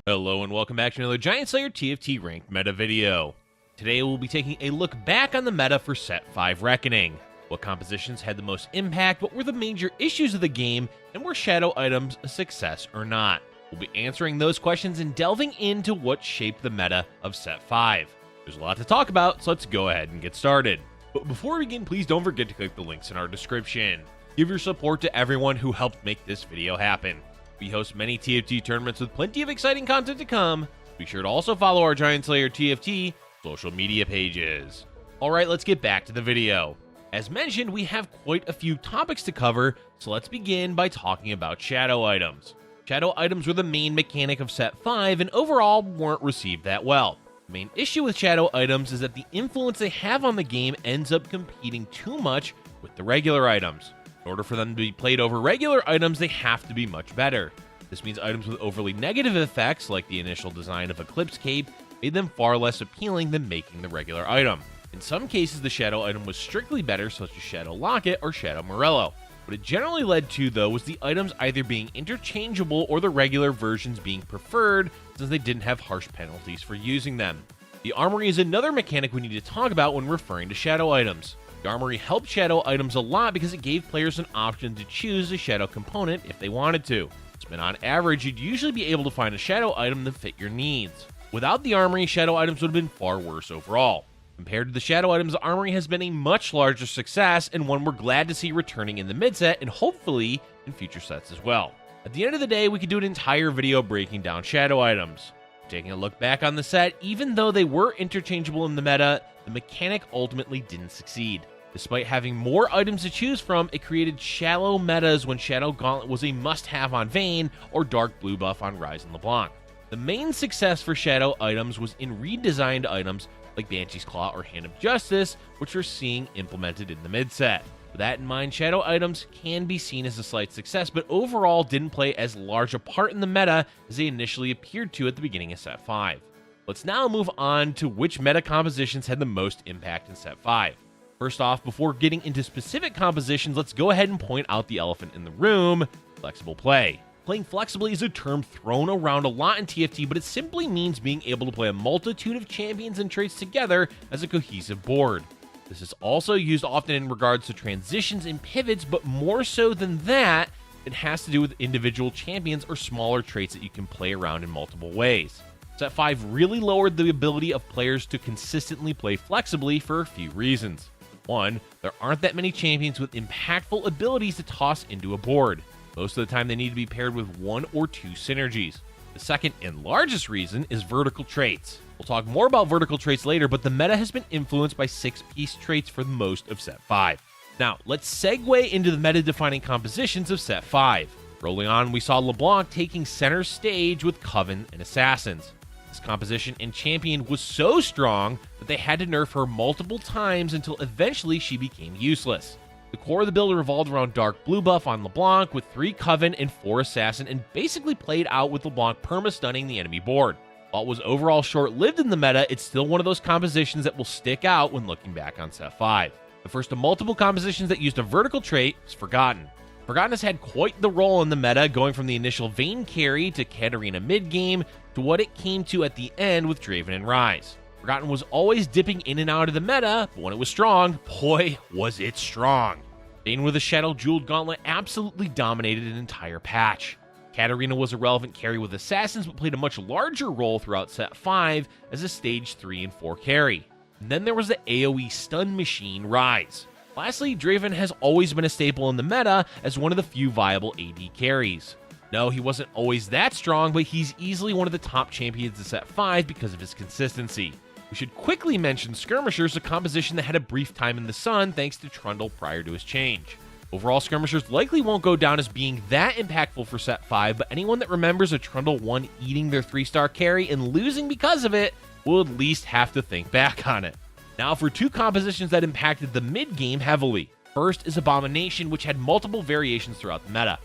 Hello and welcome back to another Giant Slayer TFT ranked meta video. Today we'll be taking a look back on the meta for Set 5 Reckoning. What compositions had the most impact, what were the major issues of the game, and were shadow items a success or not? We'll be answering those questions and delving into what shaped the meta of Set 5. There's a lot to talk about, so let's go ahead and get started. But before we begin, please don't forget to click the links in our description. Give your support to everyone who helped make this video happen. We host many TFT tournaments with plenty of exciting content to come. Be sure to also follow our Giant Slayer TFT social media pages. Alright, let's get back to the video. As mentioned, we have quite a few topics to cover, so let's begin by talking about shadow items. Shadow items were the main mechanic of Set 5 and overall weren't received that well. The main issue with shadow items is that the influence they have on the game ends up competing too much with the regular items. In order for them to be played over regular items, they have to be much better. This means items with overly negative effects, like the initial design of Eclipse Cape, made them far less appealing than making the regular item. In some cases, the shadow item was strictly better, such as Shadow Locket or Shadow Morello. What it generally led to, though, was the items either being interchangeable or the regular versions being preferred, since they didn't have harsh penalties for using them. The armory is another mechanic we need to talk about when referring to shadow items. The armory helped shadow items a lot because it gave players an option to choose a shadow component if they wanted to. But on average, you'd usually be able to find a shadow item that fit your needs. Without the armory, shadow items would have been far worse overall. Compared to the shadow items, the armory has been a much larger success and one we're glad to see returning in the mid-set and hopefully in future sets as well. At the end of the day, we could do an entire video breaking down shadow items. Taking a look back on the set, even though they were interchangeable in the meta, the mechanic ultimately didn't succeed. Despite having more items to choose from, it created shallow metas when Shadow Gauntlet was a must-have on Vayne or Dark Blue buff on Ryze and LeBlanc. The main success for shadow items was in redesigned items like Banshee's Claw or Hand of Justice, which we're seeing implemented in the mid-set. With that in mind, shadow items can be seen as a slight success, but overall didn't play as large a part in the meta as they initially appeared to at the beginning of Set 5. Let's now move on to which meta compositions had the most impact in Set 5. First off, before getting into specific compositions, let's go ahead and point out the elephant in the room: flexible play. Playing flexibly is a term thrown around a lot in TFT, but it simply means being able to play a multitude of champions and traits together as a cohesive board. This is also used often in regards to transitions and pivots, but more so than that, it has to do with individual champions or smaller traits that you can play around in multiple ways. Set 5 really lowered the ability of players to consistently play flexibly for a few reasons. One, there aren't that many champions with impactful abilities to toss into a board. Most of the time they need to be paired with one or two synergies. The second and largest reason is vertical traits. We'll talk more about vertical traits later, but the meta has been influenced by 6-piece traits for most of Set 5. Now, let's segue into the meta-defining compositions of Set 5. Rolling on, we saw LeBlanc taking center stage with Coven and Assassins. This composition and champion was so strong that they had to nerf her multiple times until eventually she became useless. The core of the build revolved around Dark Blue buff on LeBlanc with 3 Coven and 4 Assassin, and basically played out with LeBlanc perma-stunning the enemy board. While it was overall short-lived in the meta, it's still one of those compositions that will stick out when looking back on Set 5. The first of multiple compositions that used a vertical trait is Forgotten. Forgotten has had quite the role in the meta, going from the initial Vayne carry to Katarina mid-game to what it came to at the end with Draven and Ryze. Forgotten was always dipping in and out of the meta, but when it was strong, boy, was it strong. Vayne with a Shadow Jeweled Gauntlet absolutely dominated an entire patch. Katarina was a relevant carry with Assassins, but played a much larger role throughout Set 5 as a Stage 3 and 4 carry. And then there was the AoE stun machine Ryze. Lastly, Draven has always been a staple in the meta as one of the few viable AD carries. No, he wasn't always that strong, but he's easily one of the top champions of Set 5 because of his consistency. We should quickly mention Skirmishers, a composition that had a brief time in the sun thanks to Trundle prior to his change. Overall, Skirmishers likely won't go down as being that impactful for Set 5, but anyone that remembers a Trundle 1 eating their 3-star carry and losing because of it will at least have to think back on it. Now for 2 compositions that impacted the mid-game heavily. First is Abomination, which had multiple variations throughout the meta.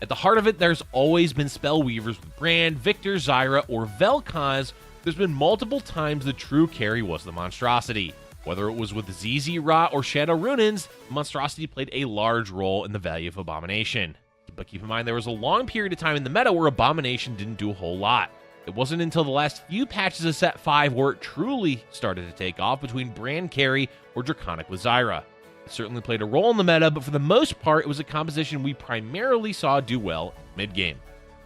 At the heart of it, there's always been Spellweavers with Brand, Victor, Zyra, or Vel'Koz. There's been multiple times the true carry was the Monstrosity. Whether it was with ZZ Ra or Shadow Runins, Monstrosity played a large role in the value of Abomination. But keep in mind, there was a long period of time in the meta where Abomination didn't do a whole lot. It wasn't until the last few patches of Set 5 where it truly started to take off between Brand Carry or Draconic with Zyra. It certainly played a role in the meta, but for the most part, it was a composition we primarily saw do well mid-game.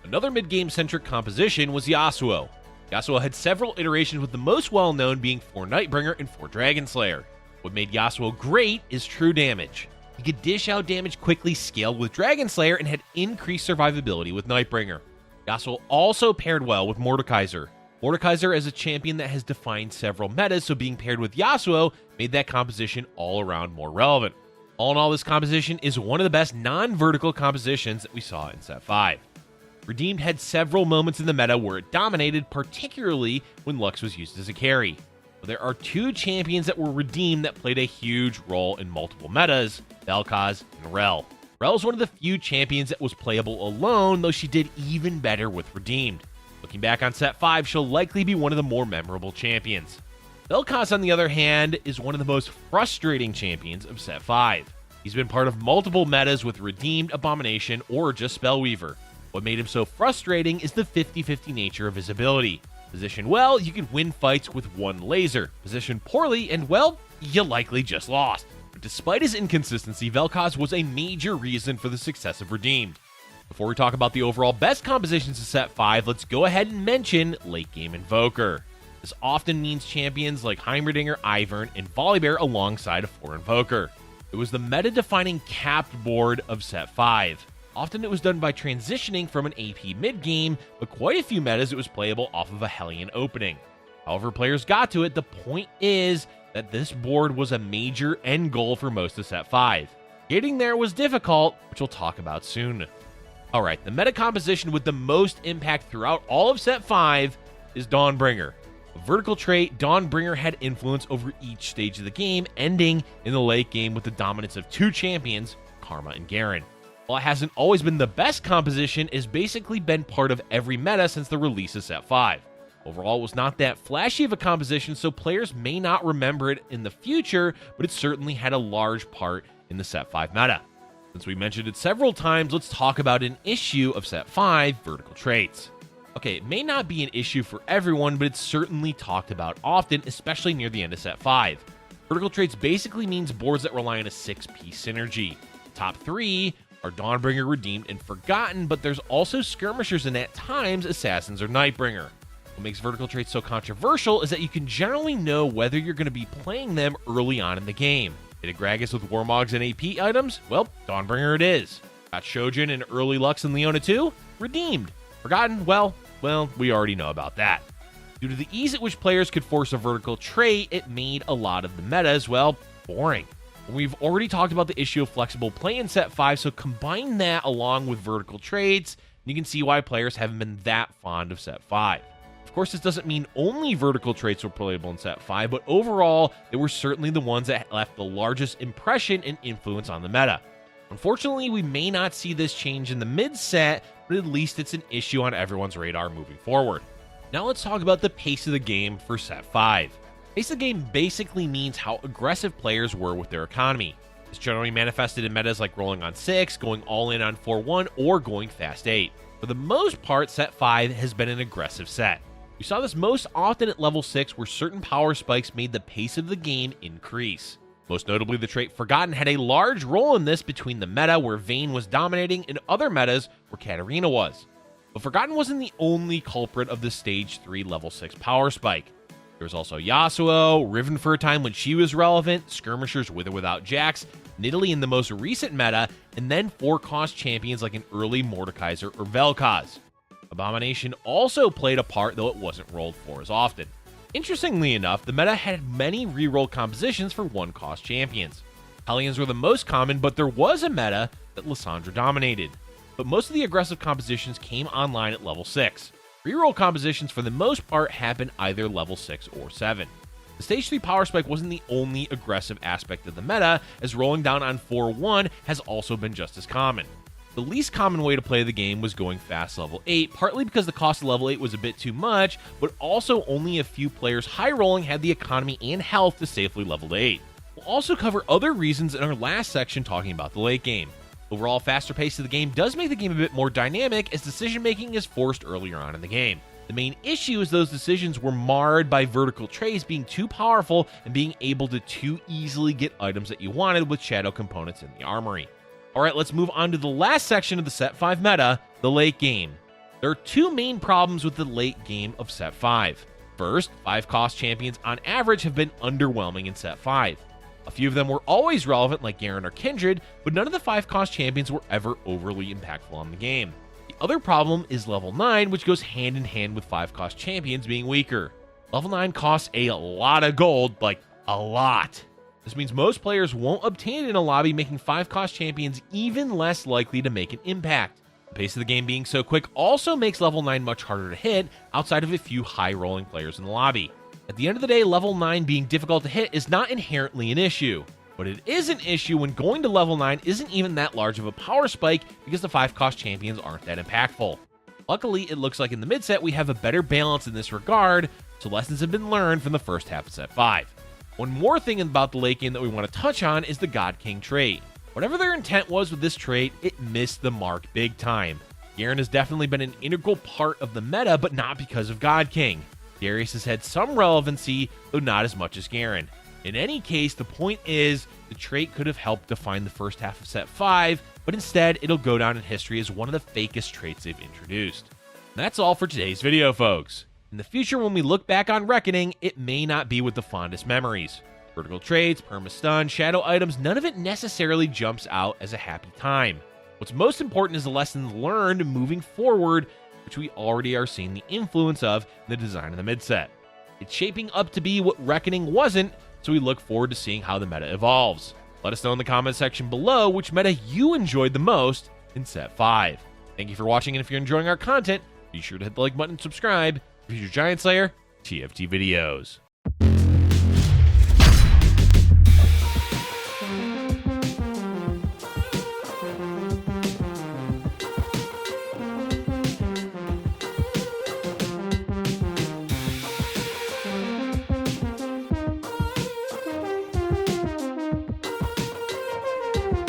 Another mid-game-centric composition was Yasuo. Yasuo had several iterations, with the most well-known being 4 Nightbringer and 4 Dragonslayer. What made Yasuo great is true damage. He could dish out damage quickly, scaled with Dragonslayer, and had increased survivability with Nightbringer. Yasuo also paired well with Mordekaiser. Mordekaiser is a champion that has defined several metas, so being paired with Yasuo made that composition all around more relevant. All in all, this composition is one of the best non-vertical compositions that we saw in Set 5. Redeemed had several moments in the meta where it dominated, particularly when Lux was used as a carry. But there are 2 champions that were redeemed that played a huge role in multiple metas, Vel'Koz and Rell. Rell is one of the few champions that was playable alone, though she did even better with redeemed. Looking back on Set 5, she'll likely be one of the more memorable champions. Vel'Koz, on the other hand, is one of the most frustrating champions of Set 5. He's been part of multiple metas with redeemed, Abomination, or just Spellweaver. What made him so frustrating is the 50-50 nature of his ability. Positioned well, you can win fights with 1 laser. Positioned poorly, and well, you likely just lost. But despite his inconsistency, Vel'Koz was a major reason for the success of Redeemed. Before we talk about the overall best compositions of Set 5, let's go ahead and mention Late Game Invoker. This often means champions like Heimerdinger, Ivern, and Volibear alongside a 4 Invoker. It was the meta-defining capped board of Set 5. Often it was done by transitioning from an AP mid-game, but quite a few metas it was playable off of a Hellion opening. However players got to it, the point is that this board was a major end goal for most of Set 5. Getting there was difficult, which we'll talk about soon. Alright, the meta composition with the most impact throughout all of Set 5 is Dawnbringer. A vertical trait, Dawnbringer had influence over each stage of the game, ending in the late game with the dominance of 2 champions, Karma and Garen. While it hasn't always been the best composition, it has basically been part of every meta since the release of Set 5. Overall, it was not that flashy of a composition, so players may not remember it in the future, but it certainly had a large part in the Set 5 meta. Since we mentioned it several times, let's talk about an issue of Set 5, vertical traits. Okay, it may not be an issue for everyone, but it's certainly talked about often, especially near the end of Set 5. Vertical traits basically means boards that rely on a 6-piece synergy. Top 3 are Dawnbringer, Redeemed, and Forgotten, but there's also Skirmishers and at times Assassins or Nightbringer. What makes vertical traits so controversial is that you can generally know whether you're going to be playing them early on in the game. Hit a Gragas with Warmogs and AP items? Well, Dawnbringer it is. Got Shojin and early Lux and Leona too? Redeemed. Forgotten? Well, we already know about that. Due to the ease at which players could force a vertical trait, it made a lot of the metas, well, boring. We've already talked about the issue of flexible play in Set 5, so combine that along with vertical traits, and you can see why players haven't been that fond of Set 5. Of course, this doesn't mean only vertical traits were playable in Set 5, but overall, they were certainly the ones that left the largest impression and influence on the meta. Unfortunately, we may not see this change in the mid-set, but at least it's an issue on everyone's radar moving forward. Now let's talk about the pace of the game for Set 5. Pace of the game basically means how aggressive players were with their economy. It's generally manifested in metas like rolling on 6, going all in on 4-1, or going fast 8. For the most part, Set 5 has been an aggressive set. We saw this most often at level 6, where certain power spikes made the pace of the game increase. Most notably, the trait Forgotten had a large role in this between the meta where Vayne was dominating and other metas where Katarina was. But Forgotten wasn't the only culprit of the stage 3 level 6 power spike. There was also Yasuo, Riven for a time when she was relevant, Skirmishers with or without Jax, Nidalee in the most recent meta, and then 4-cost champions like an early Mordekaiser or Vel'Koz. Abomination also played a part, though it wasn't rolled for as often. Interestingly enough, the meta had many reroll compositions for 1-cost champions. Hellions were the most common, but there was a meta that Lissandra dominated. But most of the aggressive compositions came online at level 6. Reroll compositions for the most part happened either level 6 or 7. The stage 3 power spike wasn't the only aggressive aspect of the meta, as rolling down on 4-1 has also been just as common. The least common way to play the game was going fast level 8, partly because the cost of level 8 was a bit too much, but also only a few players high rolling had the economy and health to safely level to 8. We'll also cover other reasons in our last section talking about the late game. Overall, faster pace of the game does make the game a bit more dynamic, as decision making is forced earlier on in the game. The main issue is those decisions were marred by vertical trays being too powerful and being able to too easily get items that you wanted with shadow components in the armory. Alright, let's move on to the last section of the Set 5 meta, the late game. There are two main problems with the late game of Set 5. First, 5-cost champions on average have been underwhelming in Set 5. A few of them were always relevant like Garen or Kindred, but none of the 5-cost champions were ever overly impactful on the game. The other problem is level 9, which goes hand in hand with 5-cost champions being weaker. Level 9 costs a lot of gold, like a lot. This means most players won't obtain it in a lobby, making 5-cost champions even less likely to make an impact. The pace of the game being so quick also makes level 9 much harder to hit outside of a few high-rolling players in the lobby. At the end of the day, level 9 being difficult to hit is not inherently an issue. But it is an issue when going to level 9 isn't even that large of a power spike because the 5-cost champions aren't that impactful. Luckily, it looks like in the mid-set we have a better balance in this regard, so lessons have been learned from the first half of Set 5. One more thing about the late game that we want to touch on is the God King trait. Whatever their intent was with this trait, it missed the mark big time. Garen has definitely been an integral part of the meta, but not because of God King. Darius has had some relevancy, though not as much as Garen. In any case, the point is, the trait could have helped define the first half of Set 5, but instead, it'll go down in history as one of the fakest traits they've introduced. And that's all for today's video, folks. In the future, when we look back on Reckoning, it may not be with the fondest memories. Vertical traits, perma-stun, shadow items, none of it necessarily jumps out as a happy time. What's most important is the lessons learned moving forward, which we already are seeing the influence of in the design of the mid-set. It's shaping up to be what Reckoning wasn't, so we look forward to seeing how the meta evolves. Let us know in the comment section below which meta you enjoyed the most in Set 5. Thank you for watching, and if you're enjoying our content, be sure to hit the like button and subscribe for future Giant Slayer TFT videos.